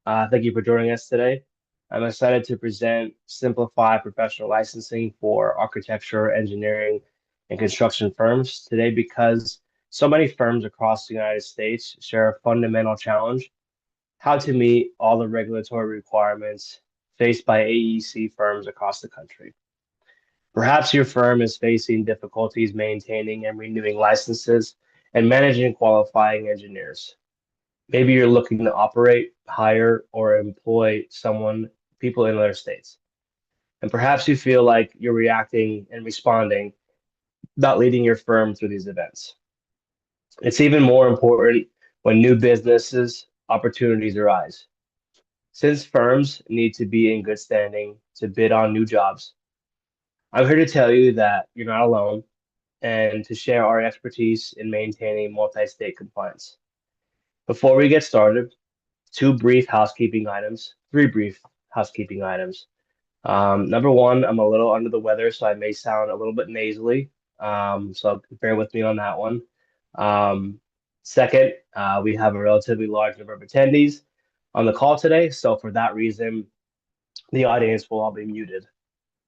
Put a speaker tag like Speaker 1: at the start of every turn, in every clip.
Speaker 1: Thank you for joining us today. I'm excited to present Simplify Professional Licensing for architecture, engineering, and construction firms today because so many firms across the United States share a fundamental challenge: how to meet all the regulatory requirements faced by AEC firms across the country. Perhaps your firm is facing difficulties maintaining and renewing licenses and managing qualifying engineers. Maybe you're looking to operate, hire, or employ people in other states. And perhaps you feel like you're reacting and responding, not leading your firm through these events. It's even more important when new businesses opportunities arise. Since firms need to be in good standing to bid on new jobs, I'm here to tell you that you're not alone and to share our expertise in maintaining multi-state compliance. Before we get started, three brief housekeeping items. Number one, I'm a little under the weather, so I may sound a little bit nasally. So bear with me on that one. Um, Second, we have a relatively large number of attendees on the call today. So for that reason, the audience will all be muted.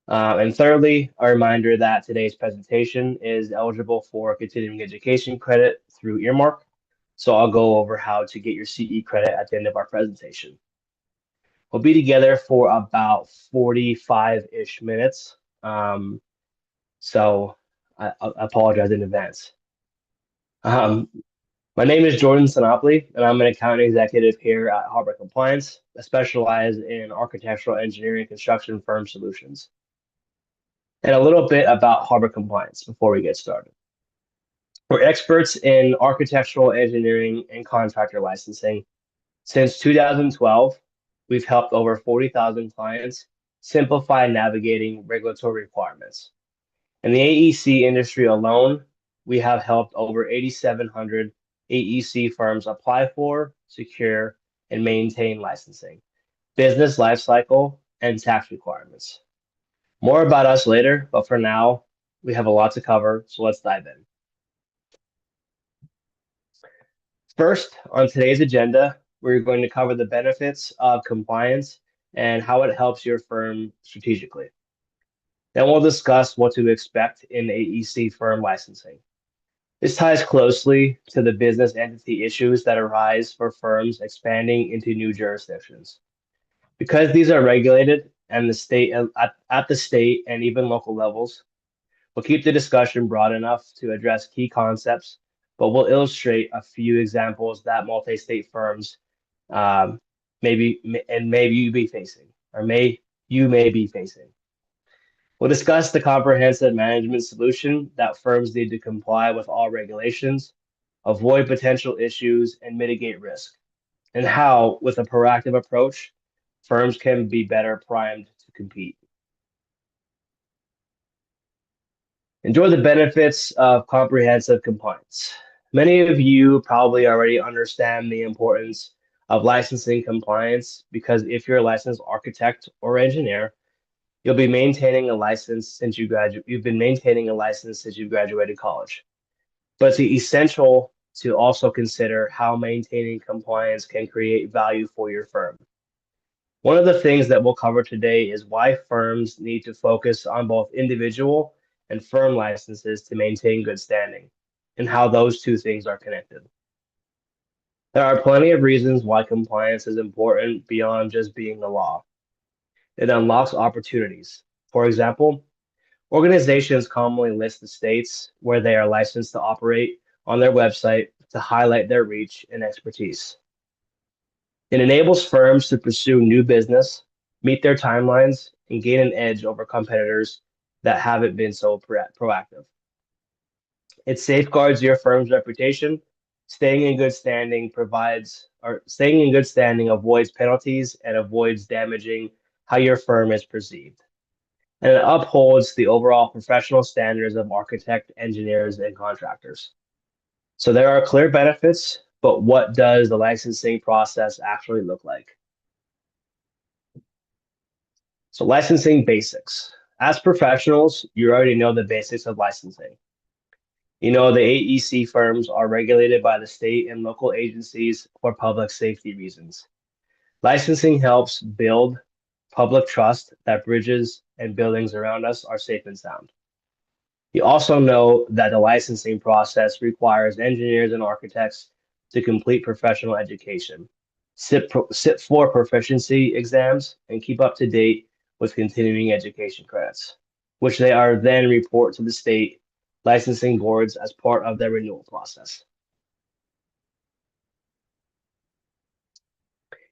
Speaker 1: And thirdly, a reminder that today's presentation is eligible for continuing education credit through Earmark. So I'll go over how to get your CE credit at the end of our presentation. We'll be together for about 45-ish minutes. Um, so I apologize in advance. Um, my name is Jordan Sinopoli, and I'm an accounting executive here at Harbor Compliance. I specialize in architectural engineering and construction firm solutions. And a little bit about Harbor Compliance before we get started. We're experts in architectural engineering and contractor licensing. Since 2012, we've helped over 40,000 clients simplify navigating regulatory requirements. In the AEC industry alone, we have helped over 8,700 AEC firms apply for, secure, and maintain licensing, business lifecycle, and tax requirements. More about us later, but for now, we have a lot to cover, so let's dive in. First, on today's agenda, we're going to cover the benefits of compliance and how it helps your firm strategically. Then we'll discuss what to expect in AEC firm licensing. This ties closely to the business entity issues that arise for firms expanding into new jurisdictions. Because these are regulated and at the state and even local levels, we'll keep the discussion broad enough to address key concepts, but we'll illustrate a few examples that multi-state firms um, maybe you be facing, or may be facing. We'll discuss the comprehensive management solution that firms need to comply with all regulations, avoid potential issues, and mitigate risk, and how, with a proactive approach, firms can be better primed to compete. Enjoy the benefits of comprehensive compliance. Many of you probably already understand the importance of licensing compliance because if you're a licensed architect or engineer, you'll be maintaining a license since you've been maintaining a license since you graduated college. But it's essential to also consider how maintaining compliance can create value for your firm. One of the things that we'll cover today is why firms need to focus on both individual and firm licenses to maintain good standing, and how those two things are connected. There are plenty of reasons why compliance is important beyond just being the law. It unlocks opportunities. For example, organizations commonly list the states where they are licensed to operate on their website to highlight their reach and expertise. It enables firms to pursue new business, meet their timelines, and gain an edge over competitors that haven't been so proactive. It safeguards your firm's reputation. Staying in good standing avoids penalties and avoids damaging how your firm is perceived. And it upholds the overall professional standards of architect, engineers, and contractors. So there are clear benefits, but what does the licensing process actually look like? So licensing basics. As professionals, you already know the basics of licensing. You know, the AEC firms are regulated by the state and local agencies for public safety reasons. Licensing helps build public trust that bridges and buildings around us are safe and sound. You also know that the licensing process requires engineers and architects to complete professional education, sit for proficiency exams, and keep up to date with continuing education credits, which they are then report to the state licensing boards as part of their renewal process.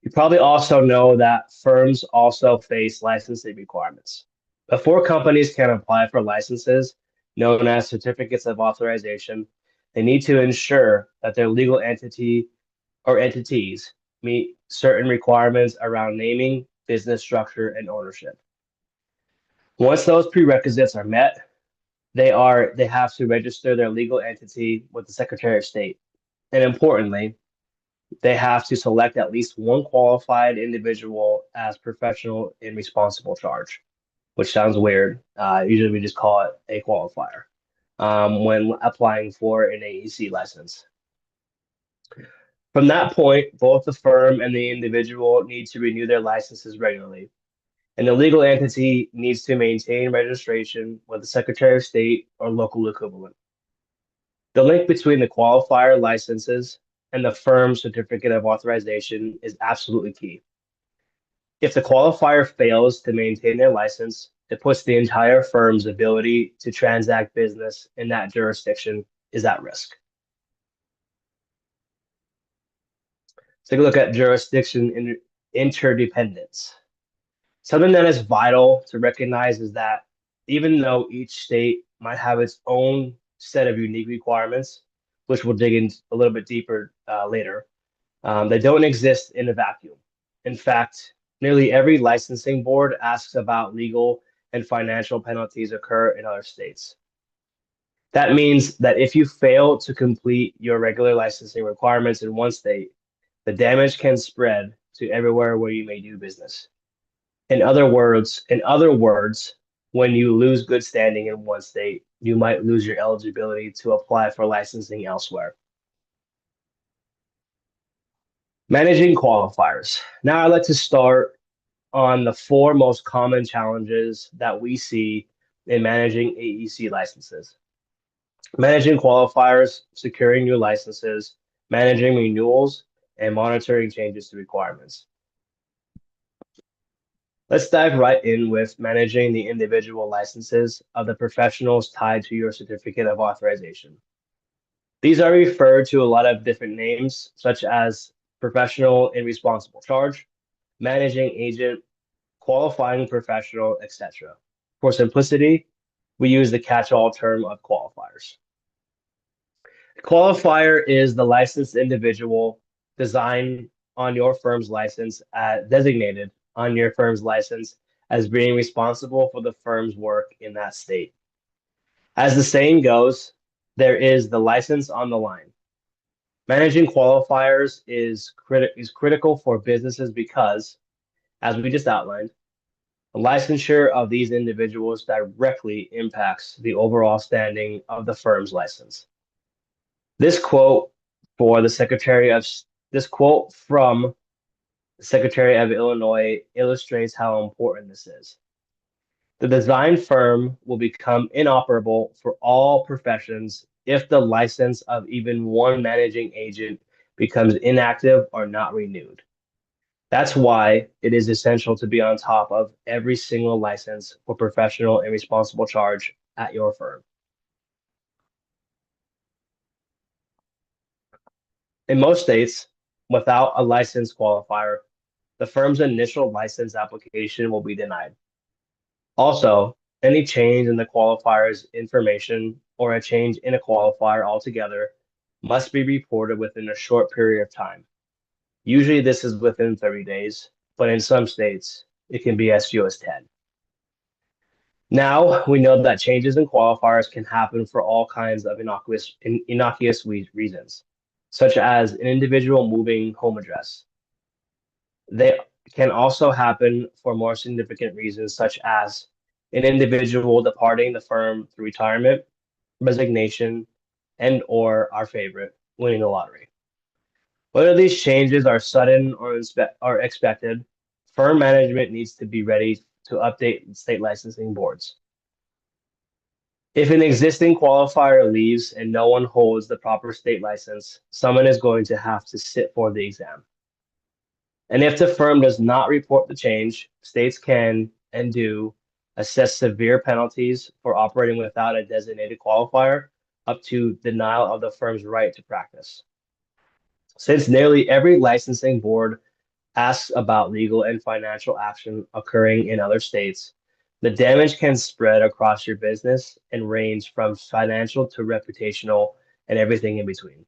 Speaker 1: You probably also know that firms also face licensing requirements. Before companies can apply for licenses, known as certificates of authorization, they need to ensure that their legal entity or entities meet certain requirements around naming, business structure, and ownership. Once those prerequisites are met, they have to register their legal entity with the Secretary of State. And importantly, they have to select at least one qualified individual as professional in responsible charge, which sounds weird. Usually we just call it a qualifier when applying for an AEC license. From that point, both the firm and the individual need to renew their licenses regularly, and the legal entity needs to maintain registration with the Secretary of State or local equivalent. The link between the qualifier licenses and the firm's certificate of authorization is absolutely key. If the qualifier fails to maintain their license, it puts the entire firm's ability to transact business in that jurisdiction is at risk. Let's take a look at jurisdiction interdependence. Something that is vital to recognize is that even though each state might have its own set of unique requirements, which we'll dig in a little bit deeper later, they don't exist in a vacuum. In fact, nearly every licensing board asks about legal and financial penalties occur in other states. That means that if you fail to complete your regular licensing requirements in one state, the damage can spread to everywhere where you may do business. In other words, when you lose good standing in one state, you might lose your eligibility to apply for licensing elsewhere. Managing qualifiers. Now I'd like to start on the four most common challenges that we see in managing AEC licenses. Managing qualifiers, securing new licenses, managing renewals, and monitoring changes to requirements. Let's dive right in with managing the individual licenses of the professionals tied to your certificate of authorization. These are referred to a lot of different names, such as professional in responsible charge, managing agent, qualifying professional, etc. For simplicity, we use the catch-all term of qualifiers. Qualifier is the licensed individual designed on your firm's license, designated on your firm's license as being responsible for the firm's work in that state. As the saying goes, there is the license on the line. Managing qualifiers is critical for businesses because, as we just outlined, the licensure of these individuals directly impacts the overall standing of the firm's license. This quote for the Secretary of this quote from the Secretary of Illinois illustrates how important this is. The design firm will become inoperable for all professions if the license of even one managing agent becomes inactive or not renewed. That's why it is essential to be on top of every single license for professional and responsible charge at your firm. In most states, without a license qualifier, the firm's initial license application will be denied. Also, any change in the qualifier's information or a change in a qualifier altogether must be reported within a short period of time. Usually this is within 30 days, but in some states, it can be as few as 10. Now, we know that changes in qualifiers can happen for all kinds of innocuous reasons, such as an individual moving home address. They can also happen for more significant reasons, such as an individual departing the firm through retirement, resignation, and or our favorite, winning the lottery. Whether these changes are sudden or expected, firm management needs to be ready to update state licensing boards. If an existing qualifier leaves and no one holds the proper state license, someone is going to have to sit for the exam. And if the firm does not report the change, states can and do assess severe penalties for operating without a designated qualifier, up to denial of the firm's right to practice. Since nearly every licensing board asks about legal and financial action occurring in other states, the damage can spread across your business and range from financial to reputational and everything in between.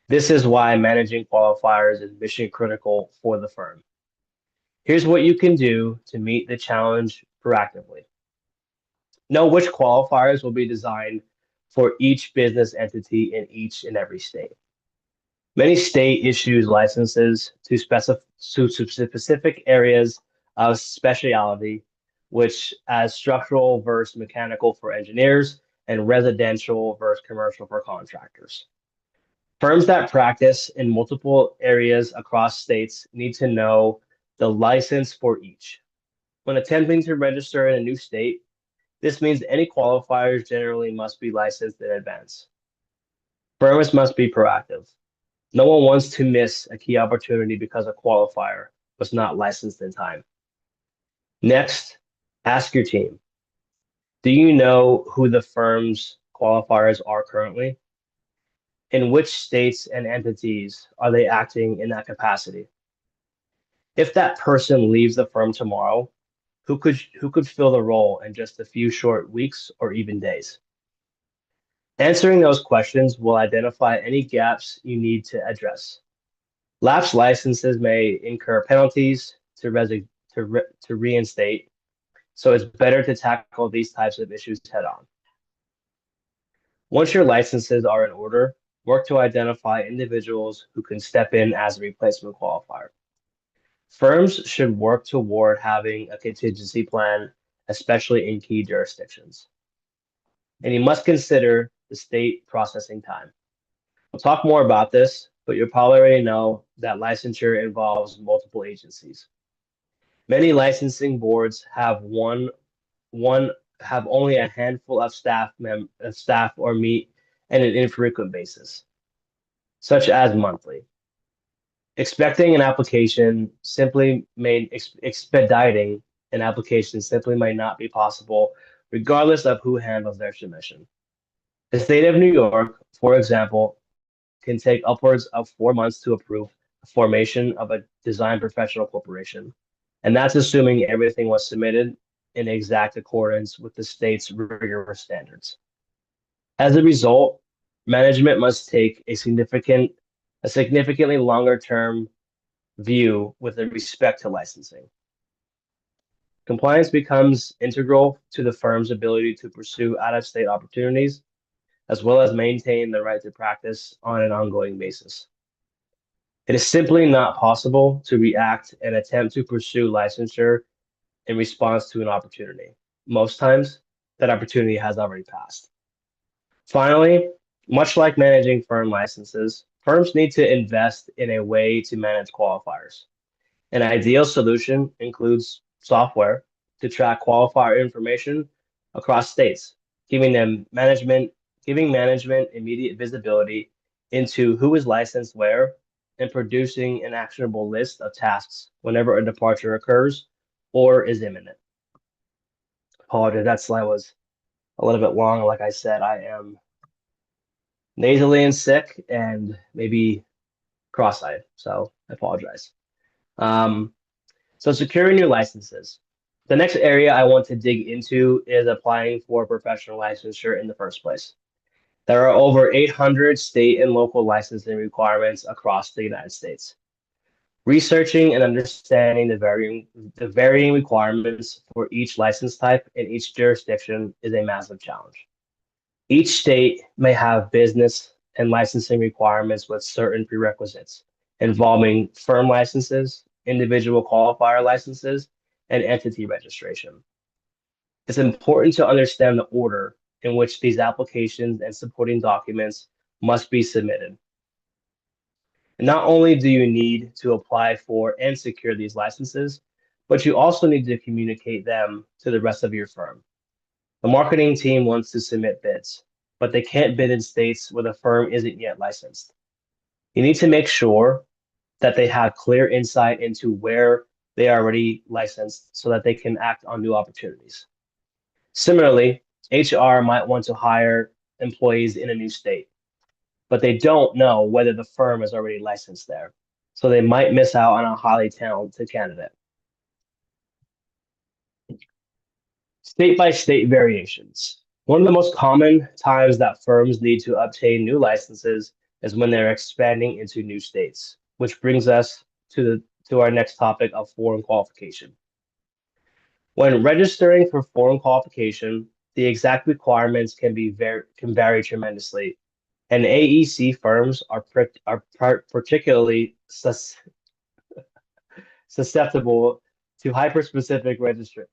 Speaker 1: This is why managing qualifiers is mission critical for the firm. Here's what you can do to meet the challenge proactively. Know which qualifiers will be designed for each business entity in each and every state. Many state issues licenses to specific areas of specialty, which as structural versus mechanical for engineers and residential versus commercial for contractors. Firms that practice in multiple areas across states need to know the license for each. When attempting to register in a new state, this means any qualifiers generally must be licensed in advance. Firms must be proactive. No one wants to miss a key opportunity because a qualifier was not licensed in time. Next, ask your team. Do you know who the firm's qualifiers are currently? In which states and entities are they acting in that capacity? If that person leaves the firm tomorrow, who could fill the role in just a few short weeks or even days? Answering those questions will identify any gaps you need to address. Lapsed licenses may incur penalties to reinstate, so it's better to tackle these types of issues head on. Once your licenses are in order, work to identify individuals who can step in as a replacement qualifier. Firms should work toward having a contingency plan, especially in key jurisdictions. And you must consider the state processing time. We'll talk more about this, but you probably already know that licensure involves multiple agencies. Many licensing boards have one have only a handful of staff or meet on an infrequent basis, such as monthly. Expecting an application simply made expediting an application simply might not be possible, regardless of who handles their submission. The state of New York, for example, can take upwards of 4 months to approve the formation of a design professional corporation. And that's assuming everything was submitted in exact accordance with the state's rigorous standards. As a result, management must take a significantly longer term view with respect to licensing. Compliance becomes integral to the firm's ability to pursue out-of-state opportunities, as well as maintain the right to practice on an ongoing basis. It is simply not possible to react and attempt to pursue licensure in response to an opportunity. Most times, that opportunity has already passed. Finally, much like managing firm licenses, firms need to invest in a way to manage qualifiers. An ideal solution includes software to track qualifier information across states, giving management immediate visibility into who is licensed where, and producing an actionable list of tasks whenever a departure occurs or is imminent. Apologize, that slide was a little bit long. Like I said, I am nasally and sick and maybe cross-eyed, so I apologize. So securing new licenses. The next area I want to dig into is applying for professional licensure in the first place. There are over 800 state and local licensing requirements across the United States. Researching and understanding the varying requirements for each license type in each jurisdiction is a massive challenge. Each state may have business and licensing requirements with certain prerequisites involving firm licenses, individual qualifier licenses, and entity registration. It's important to understand the order in which these applications and supporting documents must be submitted. And not only do you need to apply for and secure these licenses, but you also need to communicate them to the rest of your firm. The marketing team wants to submit bids, but they can't bid in states where the firm isn't yet licensed. You need to make sure that they have clear insight into where they are already licensed so that they can act on new opportunities. Similarly, HR might want to hire employees in a new state, but they don't know whether the firm is already licensed there. So they might miss out on a highly talented candidate. State by state variations. One of the most common times that firms need to obtain new licenses is when they're expanding into new states, which brings us to our next topic of foreign qualification. When registering for foreign qualification, the exact requirements can vary tremendously, and AEC firms are particularly susceptible to hyper-specific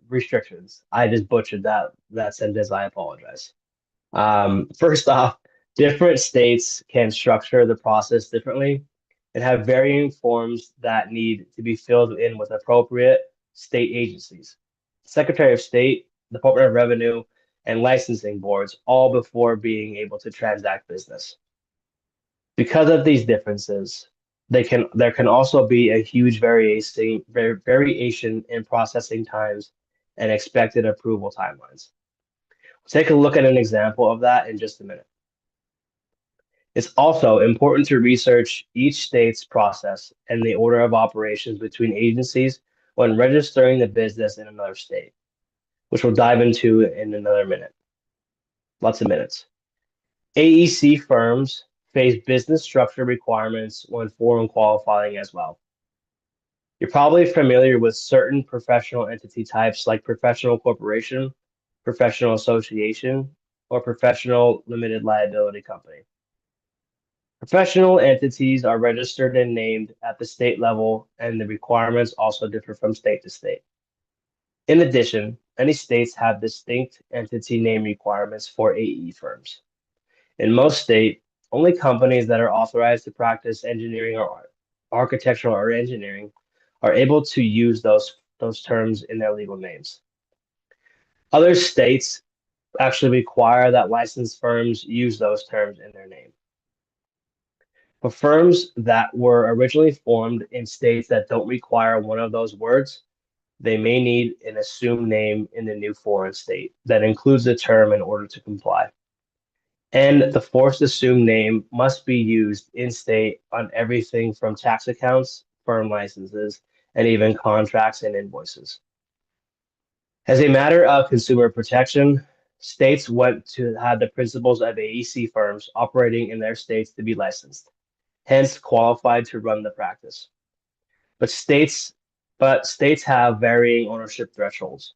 Speaker 1: restrictions. I just butchered that sentence. I apologize. First off, different states can structure the process differently and have varying forms that need to be filled in with appropriate state agencies, Secretary of State, Department of Revenue, and licensing boards, all before being able to transact business. Because of these differences, there can also be a huge variation in processing times and expected approval timelines. Take a look at an example of that in just a minute. It's also important to research each state's process and the order of operations between agencies when registering the business in another state, which we'll dive into in another minute. Lots of minutes. AEC firms face business structure requirements when foreign qualifying as well. You're probably familiar with certain professional entity types like professional corporation, professional association, or professional limited liability company. Professional entities are registered and named at the state level, and the requirements also differ from state to state. In addition, many states have distinct entity name requirements for AE firms. In most states, only companies that are authorized to practice engineering or architectural or engineering are able to use those terms in their legal names. Other states actually require that licensed firms use those terms in their name. For firms that were originally formed in states that don't require one of those words, they may need an assumed name in the new foreign state that includes the term in order to comply. And the forced assumed name must be used in state on everything from tax accounts, firm licenses, and even contracts and invoices. As a matter of consumer protection, states want to have the principles of AEC firms operating in their states to be licensed, hence qualified to run the practice. But states have varying ownership thresholds.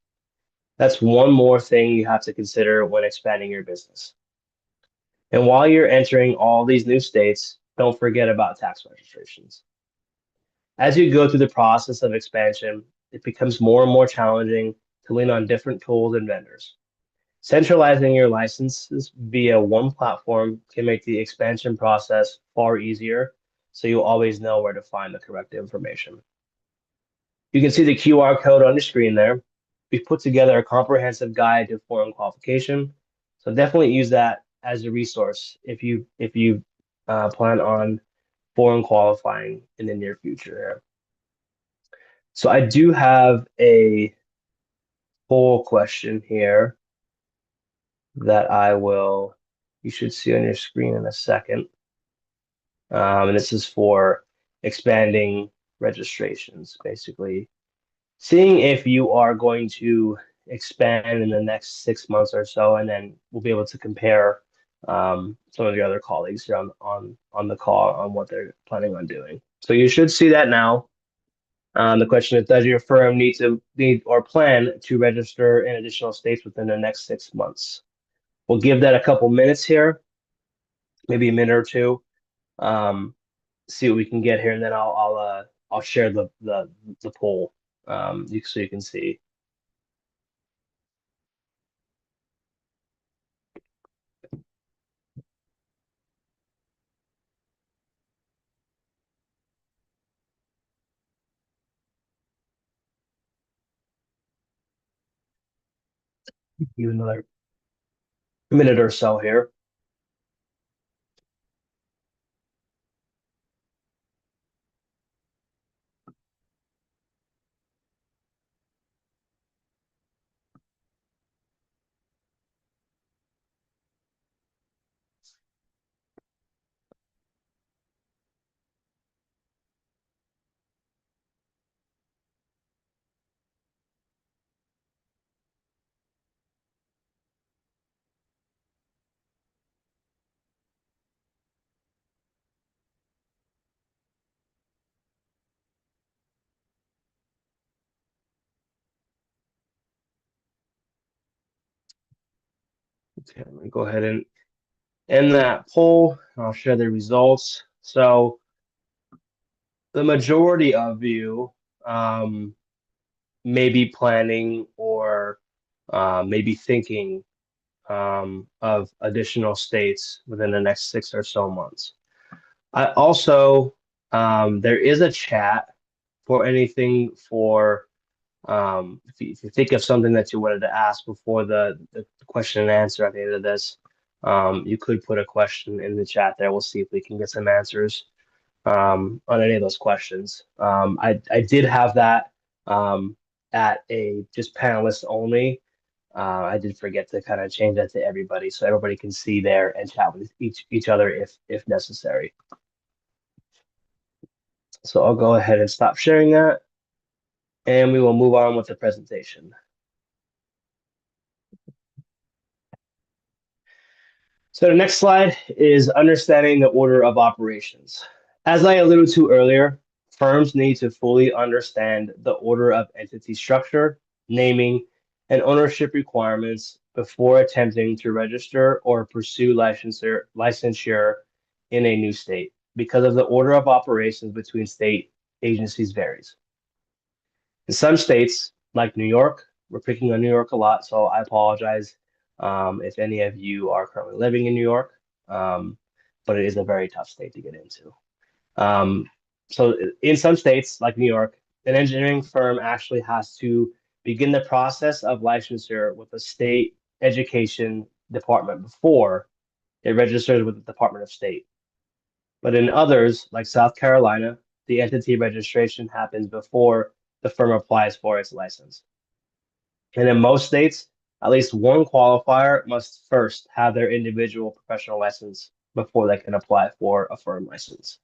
Speaker 1: That's one more thing you have to consider when expanding your business. And while you're entering all these new states, don't forget about tax registrations. As you go through the process of expansion, it becomes more and more challenging to lean on different tools and vendors. Centralizing your licenses via one platform can make the expansion process far easier, so you always know where to find the correct information. You can see the QR code on the screen there. We've put together a comprehensive guide to foreign qualification, so definitely use that as a resource if you plan on foreign qualifying in the near future here. So I do have a poll question here that you should see on your screen in a second. And this is for expanding registrations, basically. Seeing if you are going to expand in the next 6 months or so, and then we'll be able to compare some of the other colleagues here on the call on what they're planning on doing. So you should see that now. The question is, does your firm need or plan to register in additional states within the next 6 months? We'll give that a couple minutes here, maybe a minute or two, see what we can get here, and then I'll share the poll so you can see. Give another minute or so here. Okay, let me go ahead and end that poll. I'll share the results. So the majority of you may be planning or maybe thinking of additional states within the next 6 or so months. I also, there is a chat for anything for, if you think of something that you wanted to ask before the question and answer at the end of this, you could put a question in the chat there. We'll see if we can get some answers on any of those questions. I did have that at a just panelist only. I did forget to kind of change that to everybody so everybody can see there and chat with each other if necessary. So I'll go ahead and stop sharing that, and we will move on with the presentation. So the next slide is understanding the order of operations. As I alluded to earlier, firms need to fully understand the order of entity structure, naming, and ownership requirements before attempting to register or pursue licensure in a new state, because of the order of operations between state agencies varies. In some states, like New York, we're picking on New York a lot, so I apologize if any of you are currently living in New York, but it is a very tough state to get into. Um, so in some states, like New York, an engineering firm actually has to begin the process of licensure with the state education department before it registers with the Department of State. But in others, like South Carolina, the entity registration happens before the firm applies for its license. And in most states, at least one qualifier must first have their individual professional license before they can apply for a firm license.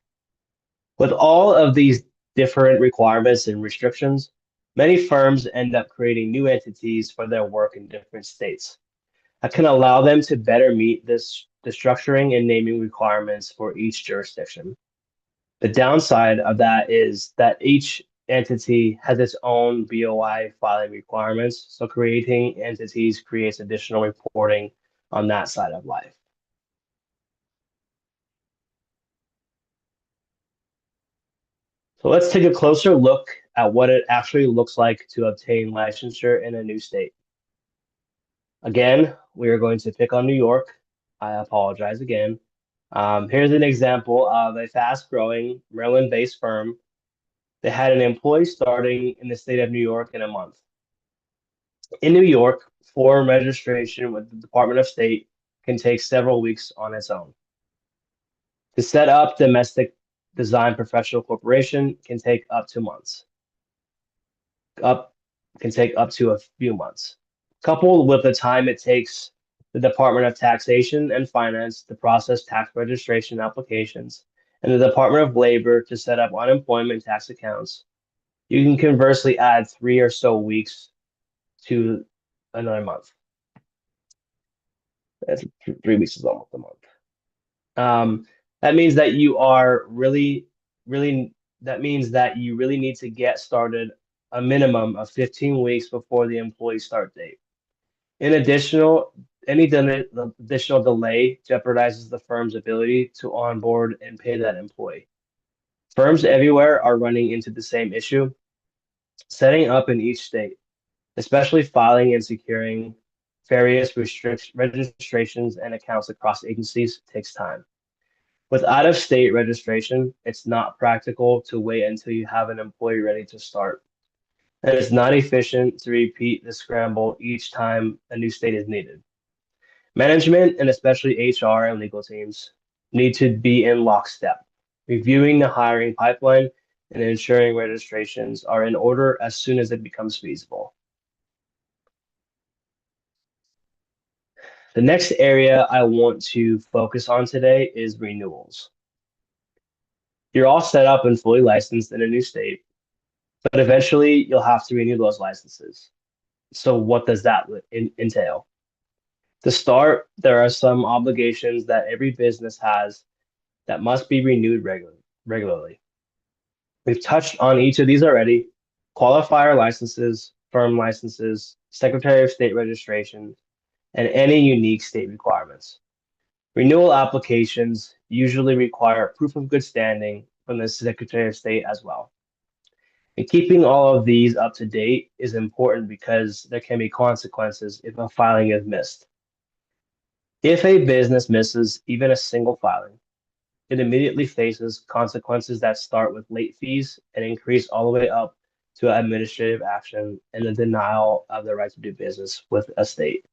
Speaker 1: With all of these different requirements and restrictions, many firms end up creating new entities for their work in different states. That can allow them to better meet the structuring and naming requirements for each jurisdiction. The downside of that is that each entity has its own BOI filing requirements, so creating entities creates additional reporting on that side of life. So let's take a closer look at what it actually looks like to obtain licensure in a new state. Again, we are going to pick on New York. I apologize again. Here's an example of a fast-growing Maryland-based firm. They had an employee starting in the state of New York in a month. In New York, form registration with the Department of State can take several weeks on its own. To set up domestic design professional corporation can take up to months. Up can take up to a few months. Coupled with the time it takes the Department of Taxation and Finance to process tax registration applications and the Department of Labor to set up unemployment tax accounts, you can conversely add 3 or so weeks to another month. That's 3 weeks is almost a month. That means that you are that means that you really need to get started a minimum of 15 weeks before the employee start date. In additional, any additional delay jeopardizes the firm's ability to onboard and pay that employee. Firms everywhere are running into the same issue, setting up in each state, especially filing and securing various registrations and accounts across agencies takes time. With out-of-state registration, it's not practical to wait until you have an employee ready to start. and it's not efficient to repeat the scramble each time a new state is needed. Management, and especially HR and legal teams, need to be in lockstep, reviewing the hiring pipeline and ensuring registrations are in order as soon as it becomes feasible. The next area I want to focus on today is renewals. You're all set up and fully licensed in a new state, but eventually you'll have to renew those licenses. So what does that entail? To start, there are some obligations that every business has that must be renewed regularly. We've touched on each of these already: qualifier licenses, firm licenses, Secretary of State registration, and any unique state requirements. Renewal applications usually require proof of good standing from the Secretary of State as well. And keeping all of these up to date is important because there can be consequences if a filing is missed. If a business misses even a single filing, it immediately faces consequences that start with late fees and increase all the way up to administrative action and the denial of the right to do business with a state.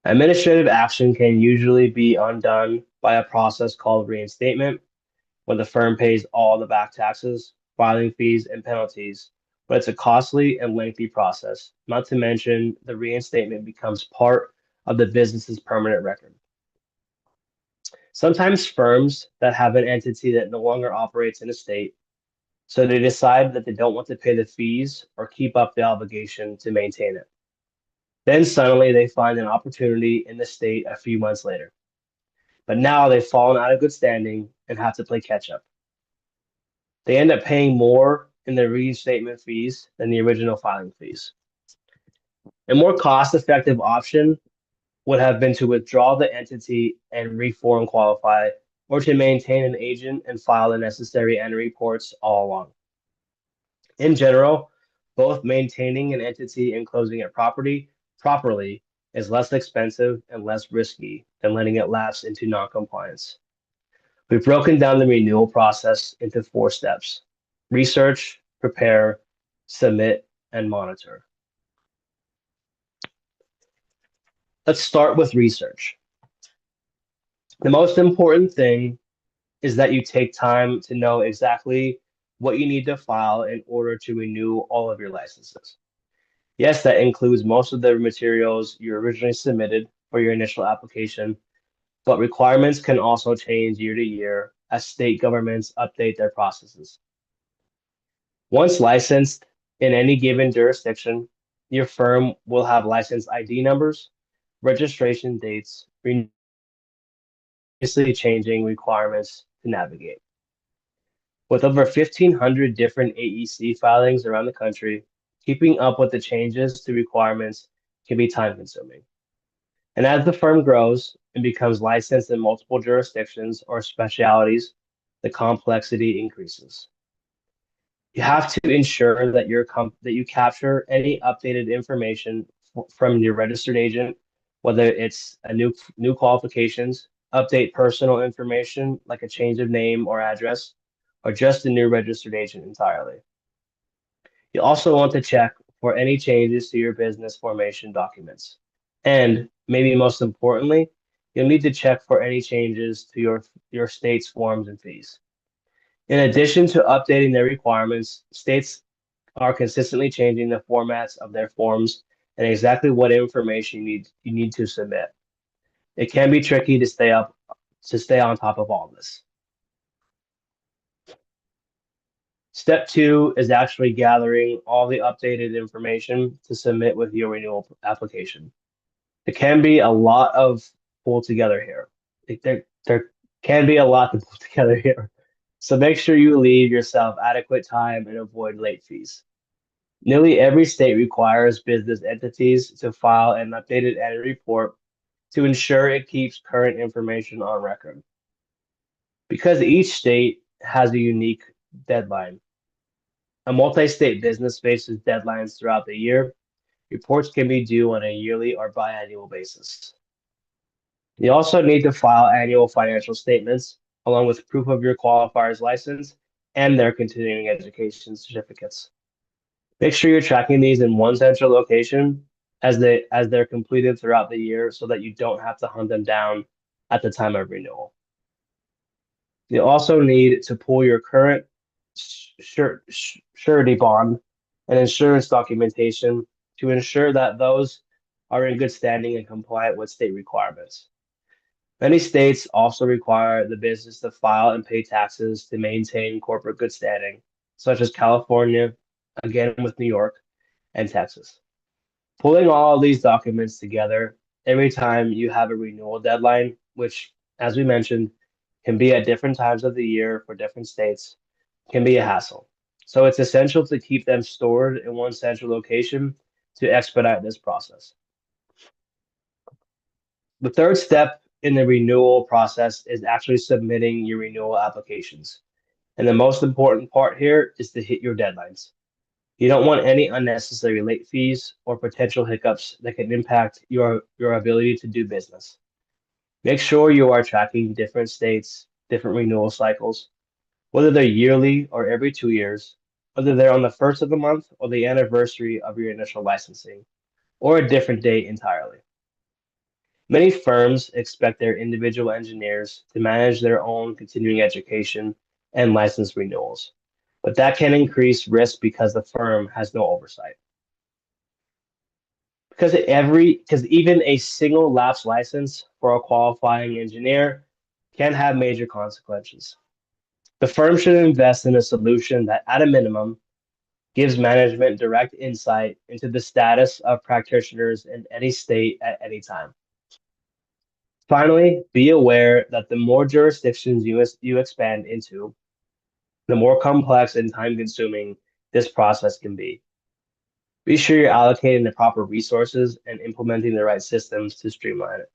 Speaker 1: Administrative action can usually be undone by a process called reinstatement, when the firm pays all the back taxes, filing fees, and penalties, but it's a costly and lengthy process, not to mention the reinstatement becomes part of the business's permanent record. Sometimes firms that have an entity that no longer operates in a state, so they decide that they don't want to pay the fees or keep up the obligation to maintain it. Then suddenly they find an opportunity in the state a few months later. But now they've fallen out of good standing and have to play catch up. They end up paying more in their reinstatement fees than the original filing fees. A more cost-effective option would have been to withdraw the entity and reform qualify, or to maintain an agent and file the necessary end reports all along. In general, both maintaining an entity and closing it properly is less expensive and less risky than letting it lapse into non-compliance. We've broken down the renewal process into 4 steps: research, prepare, submit, and monitor. Let's start with research. The most important thing is that you take time to know exactly what you need to file in order to renew all of your licenses. Yes, that includes most of the materials you originally submitted for your initial application, but requirements can also change year to year as state governments update their processes. Once licensed in any given jurisdiction, your firm will have license ID numbers, registration dates, changing requirements to navigate. With over 1,500 different AEC filings around the country, keeping up with the changes to requirements can be time consuming. And as the firm grows and becomes licensed in multiple jurisdictions or specialities, the complexity increases. You have to ensure that you capture any updated information from your registered agent, whether it's a new qualifications, update personal information like a change of name or address, or just a new registered agent entirely. You also want to check for any changes to your business formation documents. And maybe most importantly, you'll need to check for any changes to your state's forms and fees. In addition to updating their requirements, states are consistently changing the formats of their forms and exactly what information you need to submit. It can be tricky to stay on top of all this. Step 2 is actually gathering all the updated information to submit with your renewal application. There can be a lot of pull together here. There can be a lot to pull together here. So make sure you leave yourself adequate time and avoid late fees. Nearly every state requires business entities to file an updated annual report to ensure it keeps current information on record. Because each state has a unique deadline, a multi-state business faces deadlines throughout the year. Reports can be due on a yearly or biannual basis. You also need to file annual financial statements along with proof of your qualifier's license and their continuing education certificates. Make sure you're tracking these in one central location as they're completed throughout the year so that you don't have to hunt them down at the time of renewal. You also need to pull your current surety bond and insurance documentation to ensure that those are in good standing and compliant with state requirements. Many states also require the business to file and pay taxes to maintain corporate good standing, such as California, again with New York, and Texas. Pulling all of these documents together every time you have a renewal deadline, which, as we mentioned, can be at different times of the year for different states, can be a hassle. So it's essential to keep them stored in one central location to expedite this process. The third step in the renewal process is actually submitting your renewal applications. And the most important part here is to hit your deadlines. You don't want any unnecessary late fees or potential hiccups that can impact your ability to do business. Make sure you are tracking different states, different renewal cycles, whether they're yearly or every 2 years, whether they're on the first of the month or the anniversary of your initial licensing, or a different date entirely. Many firms expect their individual engineers to manage their own continuing education and license renewals, but that can increase risk because the firm has no oversight. Because even a single lapse license for a qualifying engineer can have major consequences. The firm should invest in a solution that, at a minimum, gives management direct insight into the status of practitioners in any state at any time. Finally, be aware that the more jurisdictions you expand into, the more complex and time consuming this process can be. Be sure you're allocating the proper resources and implementing the right systems to streamline it.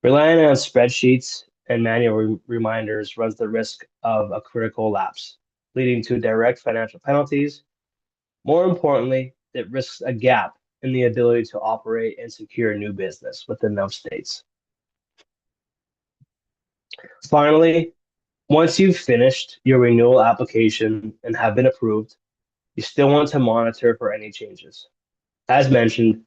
Speaker 1: Relying on spreadsheets and manual reminders runs the risk of a critical lapse, leading to direct financial penalties. More importantly, it risks a gap in the ability to operate and secure new business within those states. Finally, once you've finished your renewal application and have been approved, you still want to monitor for any changes. As mentioned,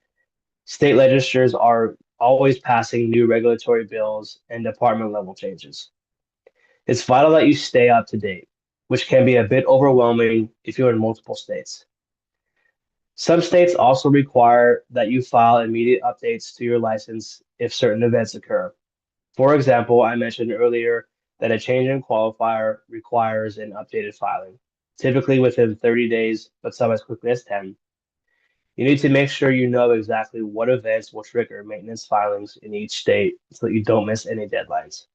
Speaker 1: state legislatures are always passing new regulatory bills and department level changes. It's vital that you stay up to date, which can be a bit overwhelming if you're in multiple states. Some states also require that you file immediate updates to your license if certain events occur. For example, I mentioned earlier that a change in qualifier requires an updated filing, typically within 30 days, but some as quickly as 10. You need to make sure you know exactly what events will trigger maintenance filings in each state so that you don't miss any deadlines.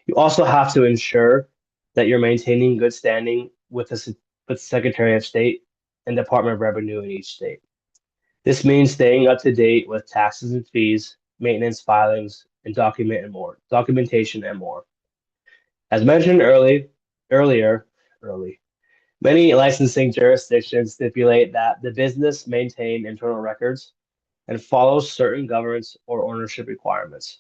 Speaker 1: You also have to ensure that you're maintaining good standing with the Secretary of State and Department of Revenue in each state. This means staying up to date with taxes and fees, maintenance filings, and documentation and more. As mentioned earlier, many licensing jurisdictions stipulate that the business maintain internal records and follows certain governance or ownership requirements.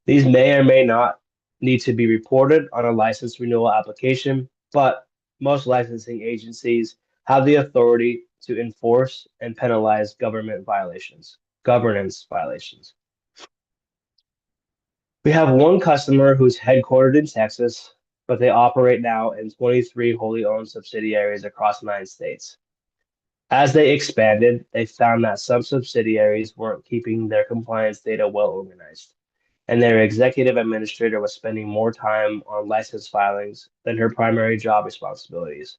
Speaker 1: These may or may not need to be reported on a license renewal application, but most licensing agencies have the authority to enforce and penalize governance violations. We have one customer who's headquartered in Texas, but they operate now in 23 wholly owned subsidiaries across 9 states. As they expanded, they found that some subsidiaries weren't keeping their compliance data well organized, and their executive administrator was spending more time on license filings than her primary job responsibilities.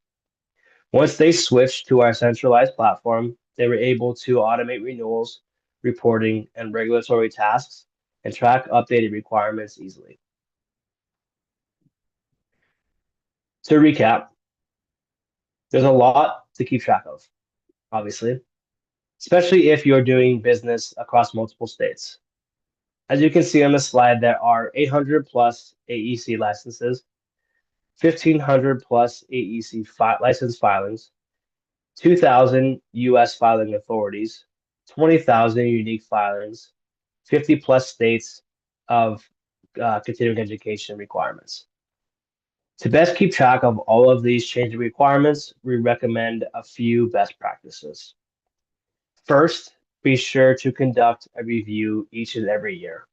Speaker 1: Once they switched to our centralized platform, they were able to automate renewals, reporting, and regulatory tasks and track updated requirements easily. To recap, there's a lot to keep track of, obviously, especially if you're doing business across multiple states. As you can see on the slide, there are 800 plus AEC licenses, 1,500 plus AEC license filings, 2,000 US filing authorities, 20,000 unique filings, 50 plus states of continuing education requirements. To best keep track of all of these changing requirements, we recommend a few best practices. First, be sure to conduct a review each and every year.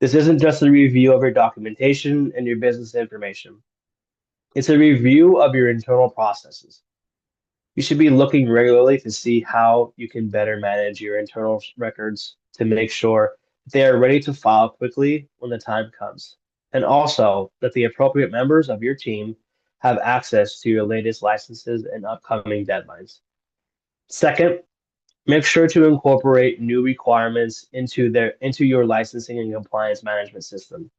Speaker 1: This isn't just a review of your documentation and your business information. It's a review of your internal processes. You should be looking regularly to see how you can better manage your internal records to make sure they are ready to file quickly when the time comes. And also that the appropriate members of your team have access to your latest licenses and upcoming deadlines. Second, make sure to incorporate new requirements into your licensing and compliance management system.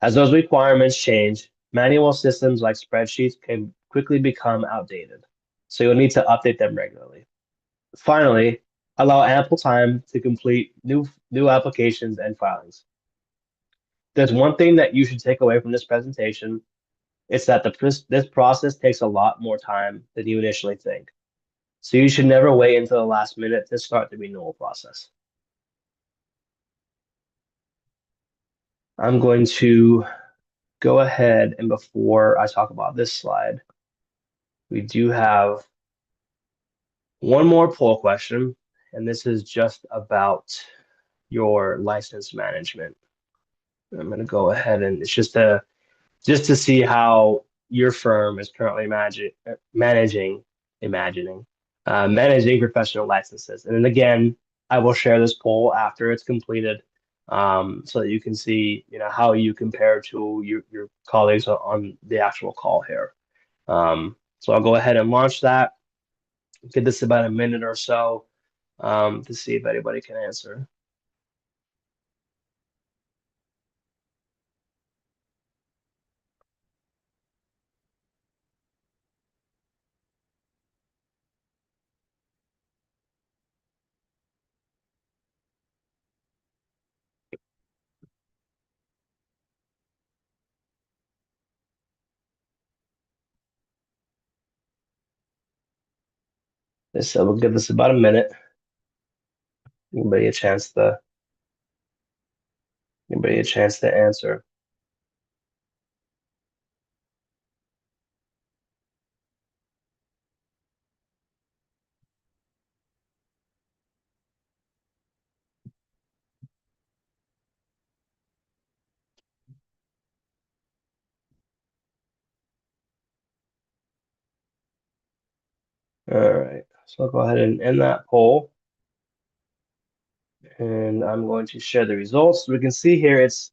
Speaker 1: As those requirements change, manual systems like spreadsheets can quickly become outdated. So you'll need to update them regularly. Finally, allow ample time to complete new applications and filings. There's one thing that you should take away from this presentation. It's that this process takes a lot more time than you initially think. So you should never wait until the last minute to start the renewal process. I'm going to go ahead, and before I talk about this slide, we do have one more poll question, and this is just about your license management. I'm going to go ahead and it's just to see how your firm is currently managing professional licenses. And then again, I will share this poll after it's completed, so that you can see, how you compare to your colleagues on the actual call here. So I'll go ahead and launch that. Give this about a minute or so, to see if anybody can answer. So we'll give this about a minute. Anybody a chance to Anybody a chance to answer? All right. So I'll go ahead and end that poll, and I'm going to share the results. We can see here it's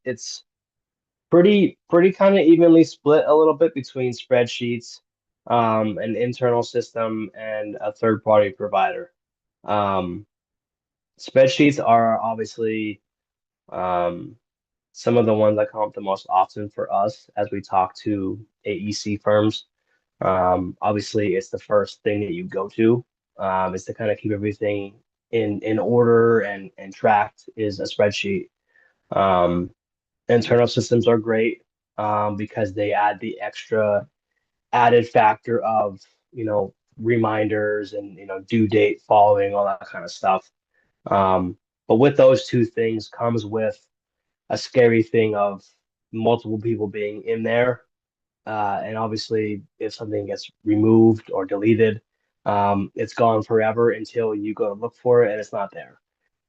Speaker 1: pretty kind of evenly split a little bit between spreadsheets, an internal system, and a third-party provider. Um, Spreadsheets are obviously, um, some of the ones that come up the most often for us as we talk to AEC firms. Obviously, it's the first thing that you go to. Is to kind of keep everything in order and tracked is a spreadsheet. Um, Internal systems are great, because they add the extra added factor of, reminders and, due date following, all that kind of stuff. But with those two things comes with a scary thing of multiple people being in there. And obviously, if something gets removed or deleted, it's gone forever until you go to look for it and it's not there.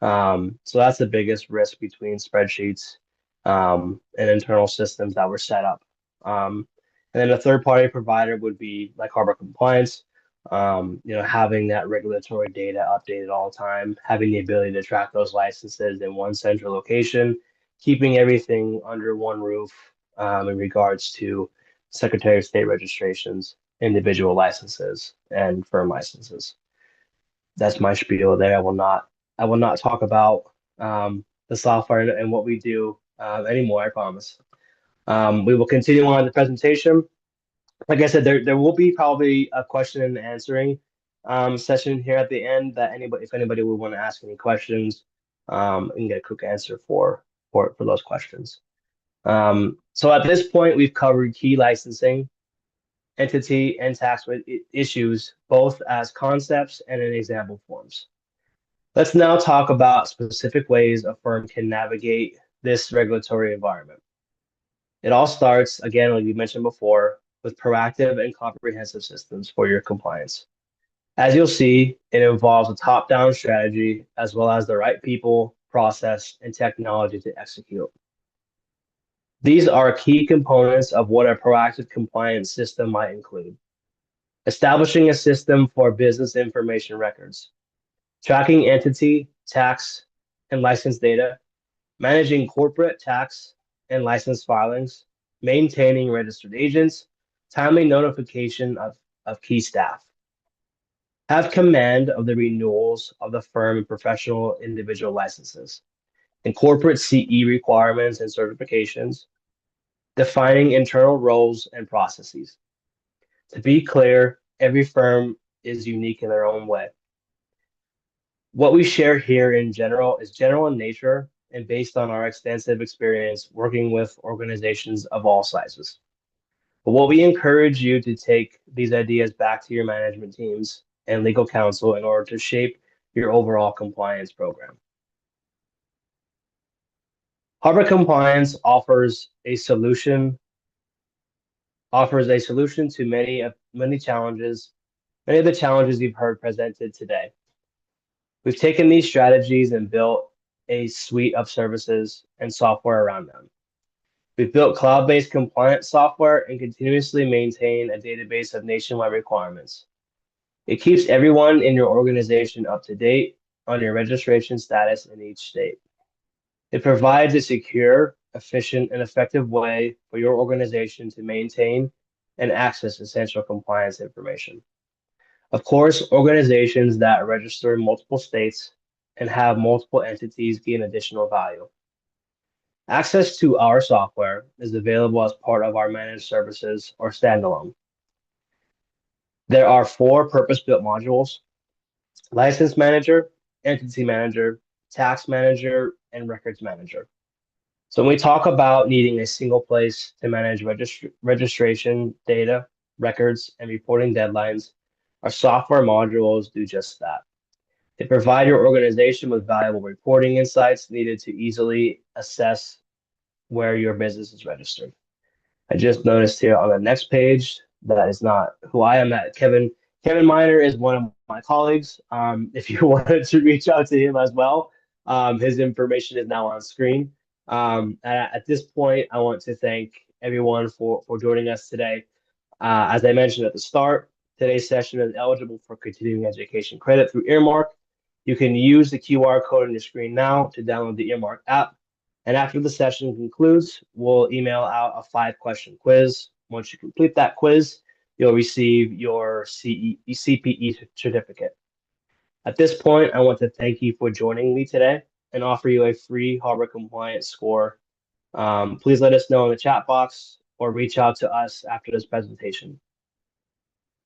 Speaker 1: So that's the biggest risk between spreadsheets, and internal systems that were set up. And then a third-party provider would be like Harbor Compliance, having that regulatory data updated all the time, having the ability to track those licenses in one central location, keeping everything under one roof, in regards to Secretary of State registrations, individual licenses, and firm licenses. That's my spiel there. I will not talk about, the software and what we do, anymore, I promise. We will continue on the presentation. Like I said, there will be probably a question and answering, session here at the end that if anybody would want to ask any questions, and get a quick answer for those questions. So at this point, we've covered key licensing, entity, and tax issues, both as concepts and in example forms. Let's now talk about specific ways a firm can navigate this regulatory environment. It all starts, again, like we mentioned before, with proactive and comprehensive systems for your compliance. As you'll see, it involves a top-down strategy as well as the right people, process, and technology to execute. These are key components of what a proactive compliance system might include. Establishing a system for business information records, tracking entity, tax, and license data, managing corporate tax and license filings, maintaining registered agents, timely notification of key staff. Have command of the renewals of the firm and professional individual licenses, and corporate CE requirements and certifications, defining internal roles and processes. To be clear, every firm is unique in their own way. What we share here in general is general in nature and based on our extensive experience working with organizations of all sizes. But what we encourage you to take these ideas back to your management teams and legal counsel in order to shape your overall compliance program. Harbor Compliance offers a solution to many challenges, many of the challenges you've heard presented today. We've taken these strategies and built a suite of services and software around them. We've built cloud-based compliance software and continuously maintain a database of nationwide requirements. It keeps everyone in your organization up to date on your registration status in each state. It provides a secure, efficient, and effective way for your organization to maintain and access essential compliance information. Of course, organizations that register in multiple states and have multiple entities gain additional value. Access to our software is available as part of our managed services or standalone. There are 4 purpose-built modules: License Manager, Entity Manager, Tax Manager, and Records Manager. So when we talk about needing a single place to manage registration data, records, and reporting deadlines, our software modules do just that. They provide your organization with valuable reporting insights needed to easily assess where your business is registered. I just noticed here on the next page that is not who I am. That Kevin Miner is one of my colleagues. If you wanted to reach out to him as well, his information is now on screen. At this point, I want to thank everyone for joining us today. As I mentioned at the start, today's session is eligible for continuing education credit through Earmark. You can use the QR code on your screen now to download the Earmark app. And after the session concludes, we'll email out a 5-question quiz. Once you complete that quiz, you'll receive your CPE certificate. At this point, I want to thank you for joining me today and offer you a free Harbor Compliance score. Please let us know in the chat box or reach out to us after this presentation.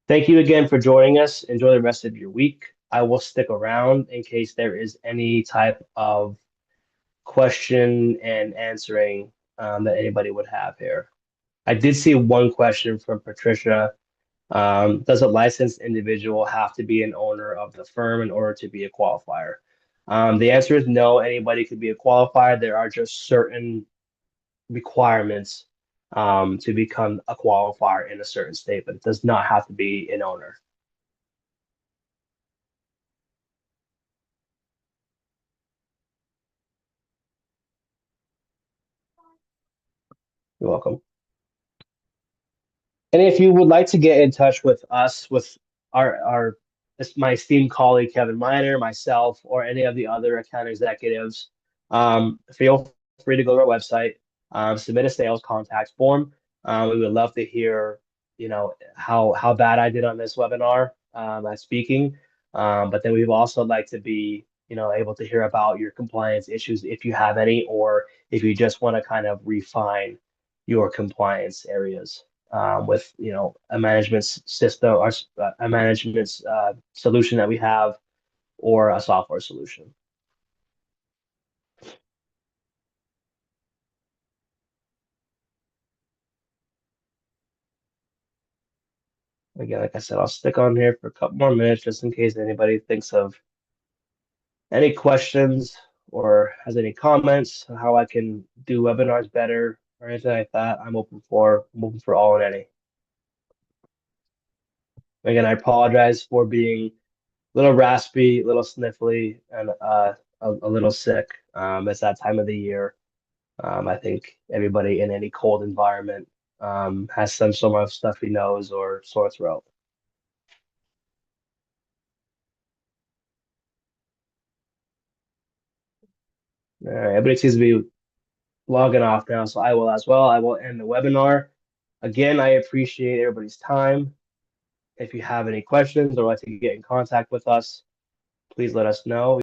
Speaker 1: Thank you again for joining us. Enjoy the rest of your week. I will stick around in case there is any type of question and answering that anybody would have here. I did see one question from Patricia. Does a licensed individual have to be an owner of the firm in order to be a qualifier? The answer is no, anybody could be a qualifier. There are just certain requirements to become a qualifier in a certain state, but it does not have to be an owner. You're welcome. And if you would like to get in touch with us, with my esteemed colleague Kevin Miner, myself, or any of the other account executives, feel free to go to our website, submit a sales contact form. We would love to hear, how bad I did on this webinar at speaking. But then we'd also like to be, able to hear about your compliance issues if you have any, or if you just want to kind of refine your compliance areas with a management system or a management solution that we have or a software solution. Again, like I said, I'll stick on here for a couple more minutes just in case anybody thinks of any questions or has any comments on how I can do webinars better. or anything like that, I'm open for all and any. Again, I apologize for being a little raspy, a little sniffly, and a little sick. It's that time of the year. I think everybody in any cold environment has some sort of stuffy nose or sore throat. All right, everybody seems to be logging off now, so I will as well. I will end the webinar. Again, I appreciate everybody's time. If you have any questions or like to get in contact with us, please let us know.